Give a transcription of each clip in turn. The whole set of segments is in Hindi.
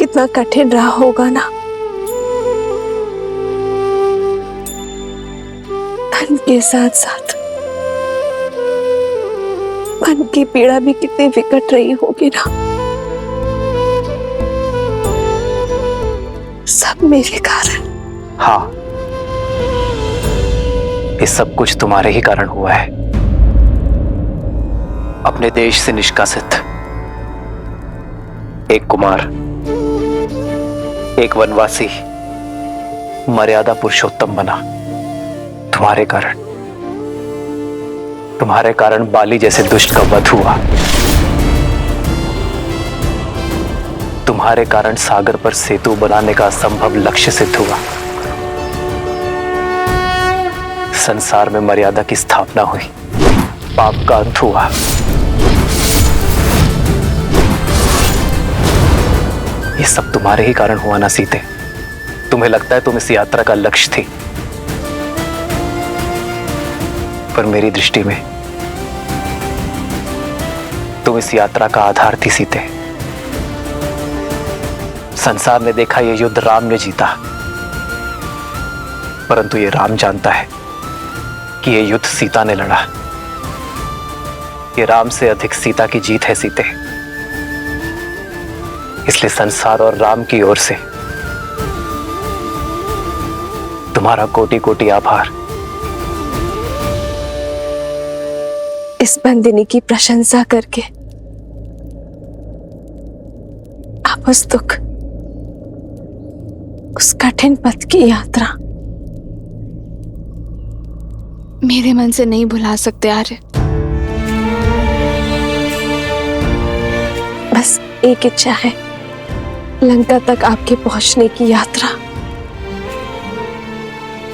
कितना कठिन रहा होगा ना। धन के साथ साथ मन की पीड़ा भी कितनी विकट रही होगी ना। सब मेरे कारण। हाँ, ये सब कुछ तुम्हारे ही कारण हुआ है। अपने देश से निष्कासित एक कुमार, एक वनवासी मर्यादा पुरुषोत्तम बना तुम्हारे कारण। तुम्हारे कारण बाली जैसे दुष्ट का वध हुआ। तुम्हारे कारण सागर पर सेतु बनाने का असंभव लक्ष्य सिद्ध हुआ। संसार में मर्यादा की स्थापना हुई, पाप का अंत हुआ। ये सब तुम्हारे ही कारण हुआ ना सीते। तुम्हें लगता है तुम इस यात्रा का लक्ष्य थी, पर मेरी दृष्टि में तुम इस यात्रा का आधार थी सीते। संसार ने देखा यह युद्ध राम ने जीता, परंतु ये राम जानता है कि यह युद्ध सीता ने लड़ा। ये राम से अधिक सीता की जीत है सीते। इसलिए संसार और राम की ओर से तुम्हारा कोटि कोटि आभार। इस बंदिनी की प्रशंसा करके आप उस दुख, उस कठिन पथ की यात्रा मेरे मन से नहीं भुला सकते आर्य। बस एक इच्छा है, लंका तक आपके पहुंचने की यात्रा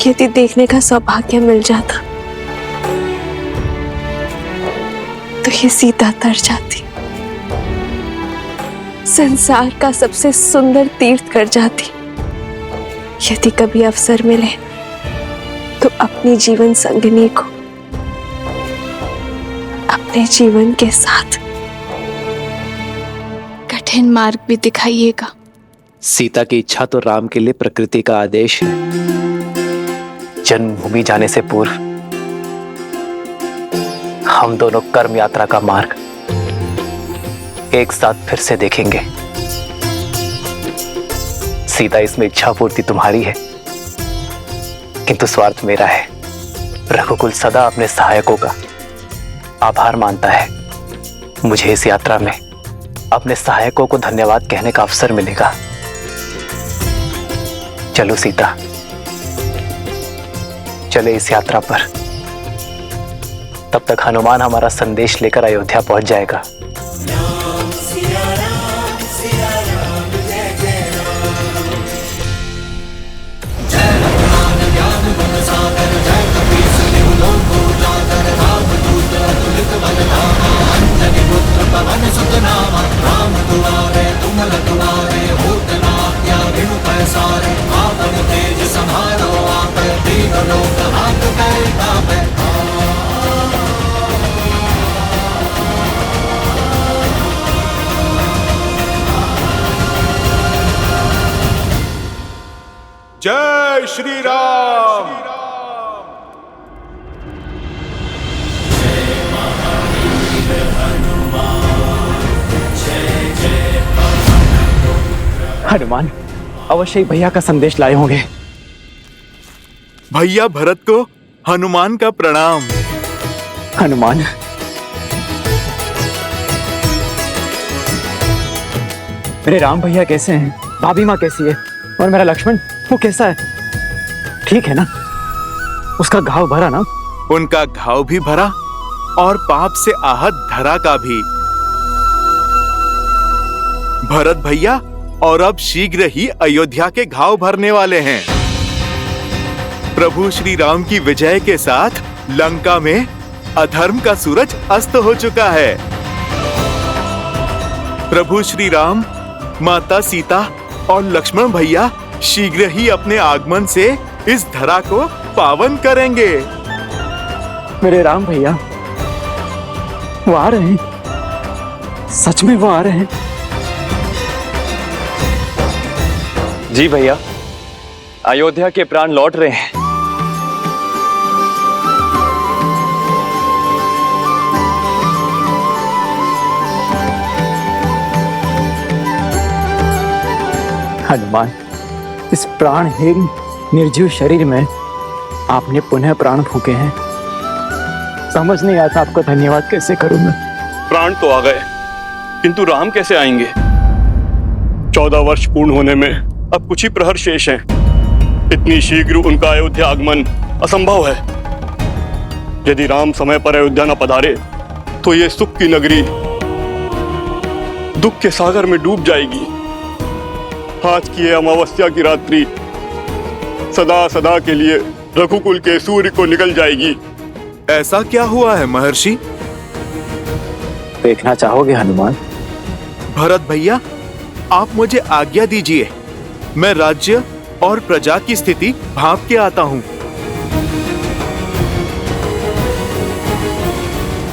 यदि देखने का सौभाग्य मिल जाता तो ये सीता तर जाती, संसार का सबसे सुंदर तीर्थ कर जाती। यदि कभी अवसर मिले तो अपनी जीवन संगिनी को अपने जीवन के साथ कठिन मार्ग भी दिखाइएगा। सीता की इच्छा तो राम के लिए प्रकृति का आदेश है। जन्मभूमि जाने से पूर्व हम दोनों कर्म यात्रा का मार्ग एक साथ फिर से देखेंगे। सीता, इसमें इच्छा पूर्ति तुम्हारी है, किंतु स्वार्थ मेरा है। रघुकुल सदा अपने सहायकों का आभार मानता है। मुझे इस यात्रा में अपने सहायकों को धन्यवाद कहने का अवसर मिलेगा। चलो सीता, चले इस यात्रा पर। तब तक हनुमान हमारा संदेश लेकर अयोध्या पहुंच जाएगा। जय श्री राम। हनुमान अवश्य ही भैया का संदेश लाए होंगे। भैया भरत को हनुमान का प्रणाम। हनुमान, मेरे राम भैया कैसे हैं? भाभी माँ कैसी है? और मेरा लक्ष्मण, वो कैसा है? ठीक है ना? उसका घाव भरा ना? उनका घाव भी भरा और पाप से आहत धरा का भी। भरत भैया और अब शीघ्र ही अयोध्या के घाव भरने वाले हैं। प्रभु श्री राम की विजय के साथ लंका में अधर्म का सूरज अस्त हो चुका है। प्रभु श्री राम, माता सीता और लक्ष्मण भैया शीघ्र ही अपने आगमन से इस धरा को पावन करेंगे। मेरे राम भैया वो आ रहे हैं, सच में वो आ रहे हैं। जी भैया, अयोध्या के प्राण लौट रहे हैं। हनुमान, इस प्राणहीन निर्जीव शरीर में आपने पुनः प्राण फूके हैं। समझ नहीं आता आपको धन्यवाद कैसे करूं मैं। प्राण तो आ गए, किंतु राम कैसे आएंगे? 14 वर्ष पूर्ण होने में अब कुछ ही प्रहर शेष हैं। इतनी शीघ्र उनका अयोध्या आगमन असंभव है। यदि राम समय पर अयोध्या न पधारे तो ये सुख की नगरी दुख के सागर में डूब जाएगी। आज की ये अमावस्या की रात्रि सदा सदा के लिए रघुकुल के सूर्य को निकल जाएगी। ऐसा क्या हुआ है महर्षि? देखना चाहोगे हनुमान? भरत भैया, आप मुझे आज्ञा दीजिए, मैं राज्य और प्रजा की स्थिति भांप के आता हूं।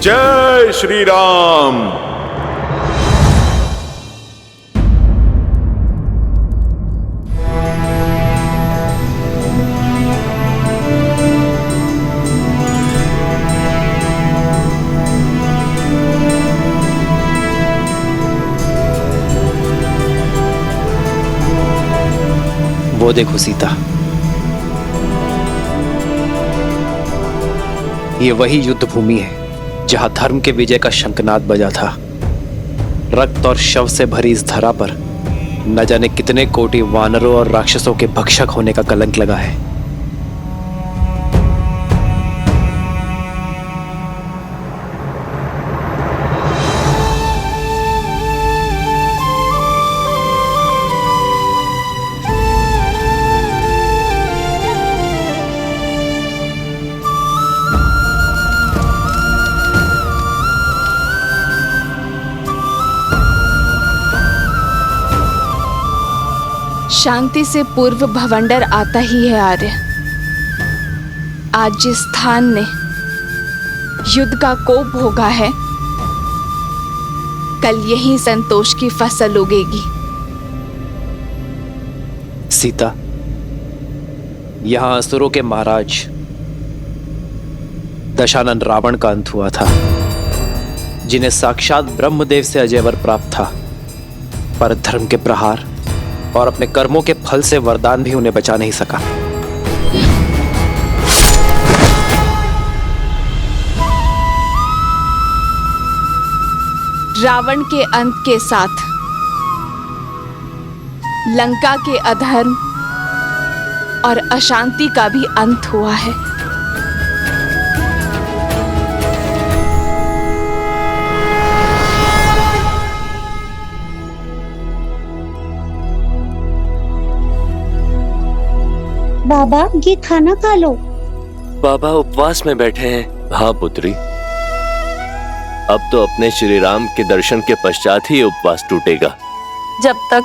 जय श्री राम। वो देखो सीता, ये वही युद्ध भूमि है जहां धर्म के विजय का शंखनाद बजा था। रक्त और शव से भरी इस धरा पर न जाने कितने कोटि वानरों और राक्षसों के भक्षक होने का कलंक लगा है। शांति से पूर्व भवंडर आता ही है आर्य। आज जिस स्थान ने युद्ध का कोप भोगा है, कल यही संतोष की फसल उगेगी। सीता, यहां असुरों के महाराज दशानन रावण का अंत हुआ था, जिन्हें साक्षात ब्रह्मदेव से अजय वर प्राप्त था, पर धर्म के प्रहार और अपने कर्मों के फल से वरदान भी उन्हें बचा नहीं सका। रावण के अंत के साथ लंका के अधर्म और अशांति का भी अंत हुआ है। बाबा, ये खाना खा लो। बाबा उपवास में बैठे हैं। हाँ पुत्री, अब तो अपने श्री राम के दर्शन के पश्चात ही उपवास टूटेगा। जब तक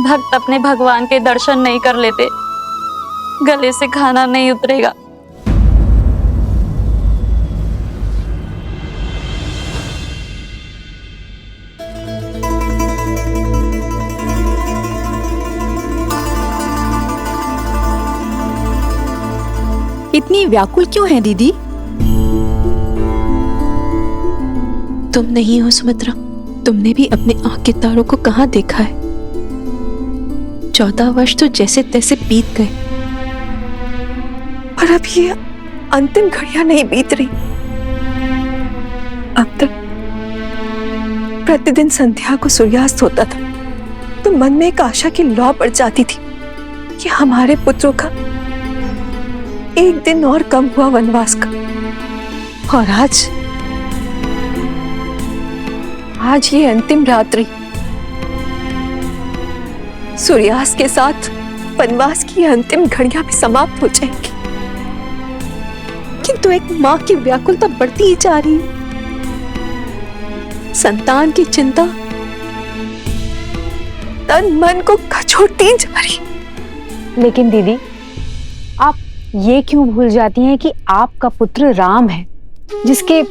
भक्त अपने भगवान के दर्शन नहीं कर लेते, गले से खाना नहीं उतरेगा। इतनी व्याकुल क्यों है दीदी? तुम नहीं हो सुमित्रा, तुमने भी अपने आंख के तारों को कहां देखा है? 14 वर्ष तो जैसे तैसे बीत गए, पर अब ये अंतिम घड़ियां नहीं बीत रही। अब तक प्रतिदिन संध्या को सूर्यास्त होता था तो मन में एक आशा की लौ पड़ जाती थी कि हमारे पुत्रों का एक दिन और कम हुआ वनवास का। और आज ये अंतिम रात्रि, सूर्यास्त के साथ वनवास की अंतिम घड़ियां भी समाप्त हो जाएंगी, किंतु एक मां की व्याकुलता बढ़ती ही जा रही है। संतान की चिंता तन मन को कचोटती जा रही। लेकिन दीदी, आप ये क्यों भूल जाती हैं कि आपका पुत्र राम है, जिसके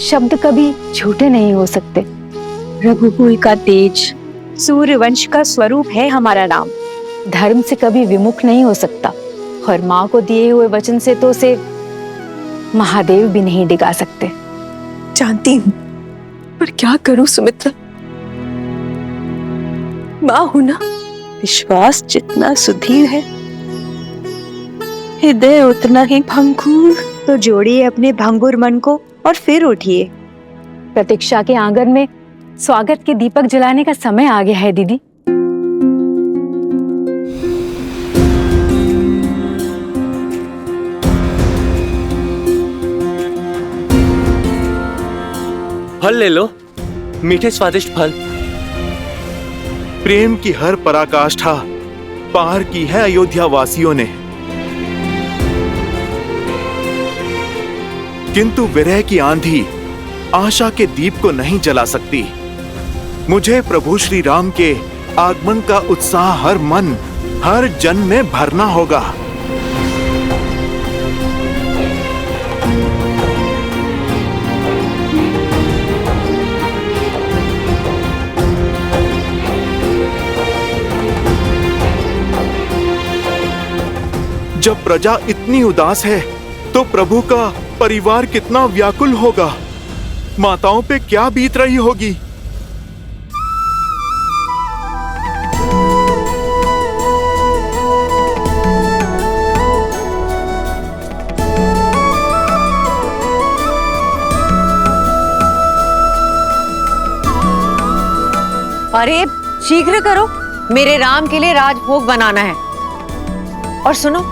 शब्द कभी झूठे नहीं हो सकते। रघुकुल का तेज, सूर्यवंश का स्वरूप है हमारा राम। धर्म से कभी विमुख नहीं हो सकता और माँ को दिए हुए वचन से तो उसे महादेव भी नहीं डिगा सकते। जानती हूँ, पर क्या करूं सुमित्रा, माँ हूं ना। विश्वास जितना सुदृढ़ है, हृदय उतना ही भंगुर। तो जोड़िए अपने भंगुर मन को और फिर उठिए। प्रतीक्षा के आंगन में स्वागत के दीपक जलाने का समय आ गया है दीदी। फल ले लो, मीठे स्वादिष्ट फल। प्रेम की हर पराकाष्ठा पार की है अयोध्या वासियों ने, किंतु विरह की आंधी आशा के दीप को नहीं जला सकती। मुझे प्रभु श्री राम के आगमन का उत्साह हर मन, हर जन में भरना होगा। जब प्रजा इतनी उदास है तो प्रभु का परिवार कितना व्याकुल होगा। माताओं पे क्या बीत रही होगी। अरे शीघ्र करो, मेरे राम के लिए राजभोग बनाना है। और सुनो,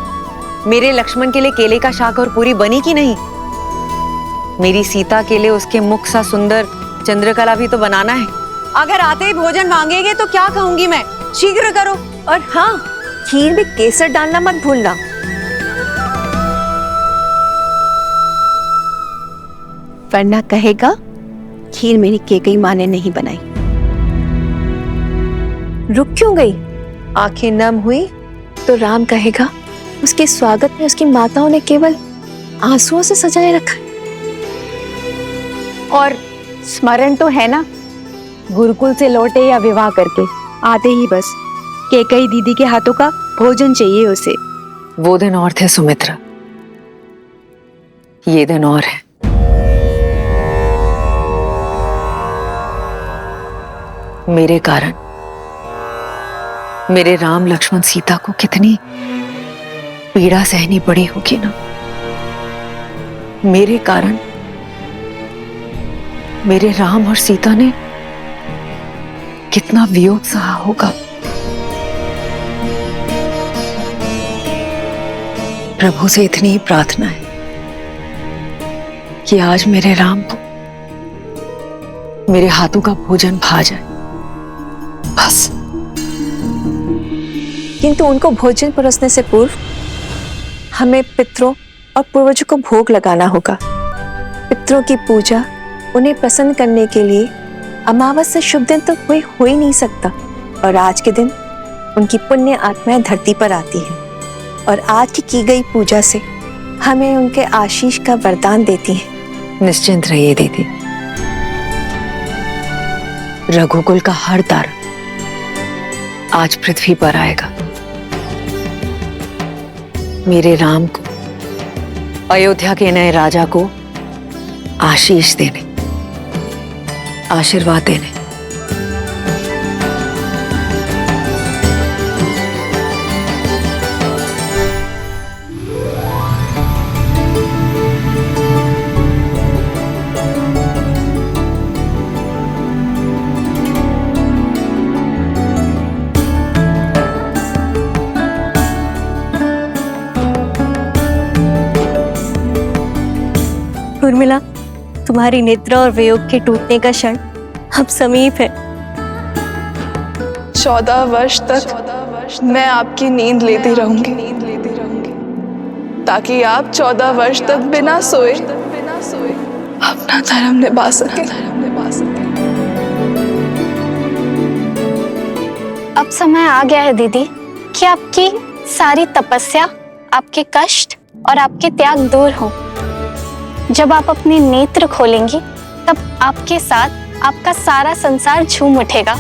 मेरे लक्ष्मण के लिए केले का शाक और पूरी बनी कि नहीं? मेरी सीता के लिए उसके मुख सा सुंदर चंद्रकला भी तो बनाना है। अगर आते ही भोजन मांगेंगे तो क्या कहूंगी मैं? शीघ्र करो। और हाँ, खीर में केसर डालना मत भूलना। वरना कहेगा खीर मेरी केकई माँ ने नहीं बनाई। रुक क्यों गई? आंखें नम हुई तो राम कहेगा उसके स्वागत में उसकी माताओं ने केवल आंसुओं से सजाए रखा। और स्मरण तो है ना, गुरुकुल से लौटे या विवाह करके आते ही बस केकई दीदी के हाथों का भोजन चाहिए उसे। वो दिन और थे सुमित्रा, ये दिन और है। मेरे कारण मेरे राम लक्ष्मण सीता को कितनी पीड़ा सहनी पड़ी होगी ना। मेरे कारण मेरे राम और सीता ने कितना वियोग सहा होगा। प्रभु से इतनी ही प्रार्थना है कि आज मेरे राम को मेरे हाथों का भोजन भा जाए, बस। किंतु उनको भोजन परोसने से पूर्व हमें पितरों और पूर्वजों को भोग लगाना होगा। पितरों की पूजा उन्हें प्रसन्न करने के लिए अमावस्या शुभ दिन तो कोई हो ही नहीं सकता, और आज के दिन उनकी पुण्य आत्माएं धरती पर आती हैं और आज की गई पूजा से हमें उनके आशीष का वरदान देती हैं। निश्चिंत रहिए दीदी, रघुकुल का हर तारा आज पृथ्वी पर आएगा मेरे राम को, अयोध्या के नए राजा को आशीष देने, आशीर्वाद देने। उर्मिला, तुम्हारी निद्रा और वियोग के टूटने का क्षण अब समीप है। 14 वर्ष तक मैं आपकी नींद लेती रहूंगी, ताकि आप 14 वर्ष तक बिना सोए अपना धर्म निभा सके। अब समय आ गया है दीदी कि आपकी सारी तपस्या, आपके कष्ट और आपके त्याग दूर हो। जब आप अपने नेत्र खोलेंगी तब आपके साथ आपका सारा संसार झूम उठेगा।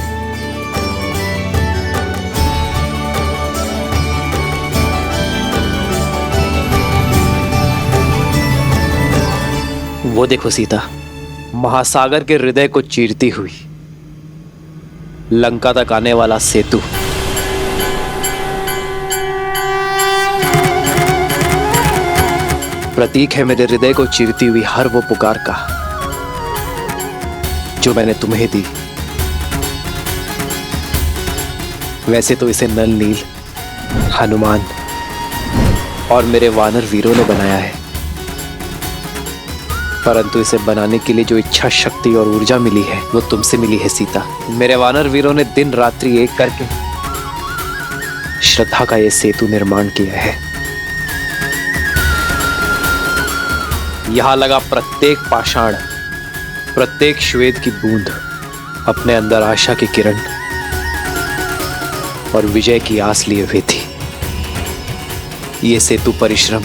वो देखो सीता, महासागर के हृदय को चीरती हुई लंका तक आने वाला सेतु। प्रतीक है मेरे हृदय को चीरती हुई हर वो पुकार का जो मैंने तुम्हें दी। वैसे तो इसे नल नील, हनुमान और मेरे वानर वीरों ने बनाया है, परंतु इसे बनाने के लिए जो इच्छा शक्ति और ऊर्जा मिली है वो तुमसे मिली है सीता। मेरे वानर वीरों ने दिन रात्रि एक करके श्रद्धा का ये सेतु निर्माण किया है। यहां लगा प्रत्येक पाषाण, प्रत्येक श्वेत की बूंद अपने अंदर आशा की किरण और विजय की आस लिए हुए थी। ये सेतु परिश्रम,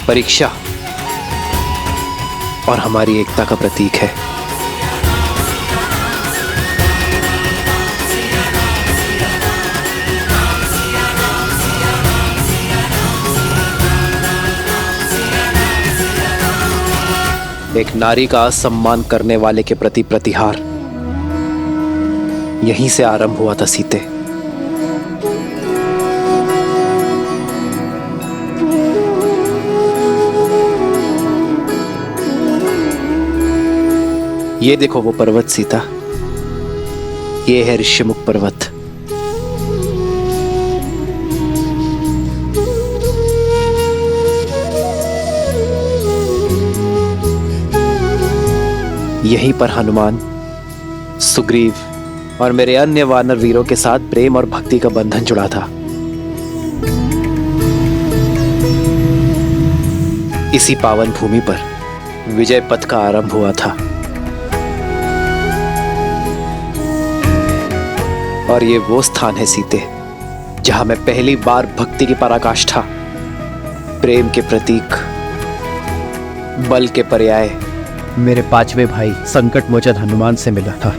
परीक्षा और हमारी एकता का प्रतीक है। एक नारी का असम्मान करने वाले के प्रति प्रतिहार यहीं से आरंभ हुआ था सीते। ये देखो वो पर्वत सीता, ये है ऋषिमुख पर्वत। यहीं पर हनुमान, सुग्रीव और मेरे अन्य वानर वीरों के साथ प्रेम और भक्ति का बंधन जुड़ा था। इसी पावन भूमि पर विजय पथ का आरंभ हुआ था और ये वो स्थान है सीते जहां मैं पहली बार भक्ति की पराकाष्ठा, प्रेम के प्रतीक, बल के पर्याय मेरे पांचवे भाई संकट मोचन हनुमान से मिला था।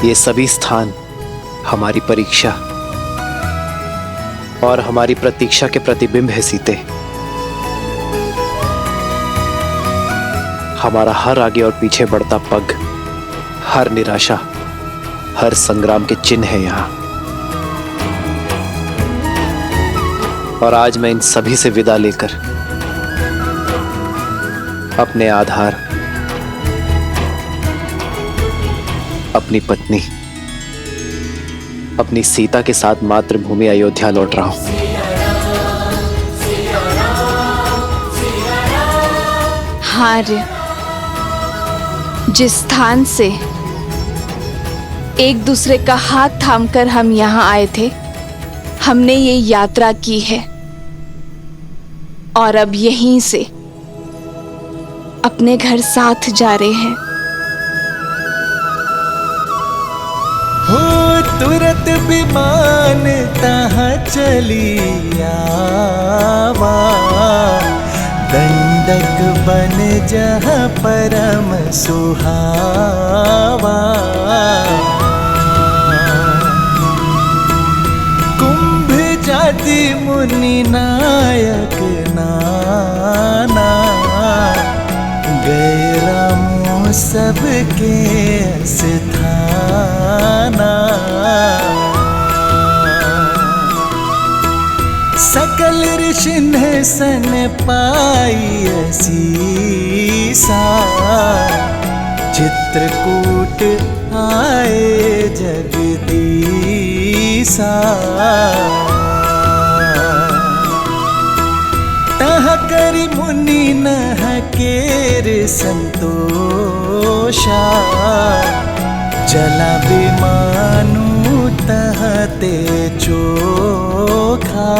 ये सभी स्थान हमारी परीक्षा और हमारी प्रतीक्षा के प्रतिबिंब है सीते। हमारा हर आगे और पीछे बढ़ता पग, हर निराशा, हर संग्राम के चिन्ह है यहां। और आज मैं इन सभी से विदा लेकर अपने आधार, अपनी पत्नी, अपनी सीता के साथ मातृभूमि अयोध्या लौट रहा हूं। आर्य, जिस स्थान से एक दूसरे का हाथ थामकर हम यहाँ आए थे, हमने ये यात्रा की है और अब यहीं से अपने घर साथ जा रहे हैं। हो तुरंत विमान तहाँ चली आवा, दंडक बन जहाँ परम सुहावा। जाति मुनि नायक नाना, गए रामो सबके स्थाना। सकल ऋषि ने सन पाई असीसा, चित्रकूट आए जगदीसा। तह करि मुनि नह केर संतोषा, जला विमानु तह ते चोखा।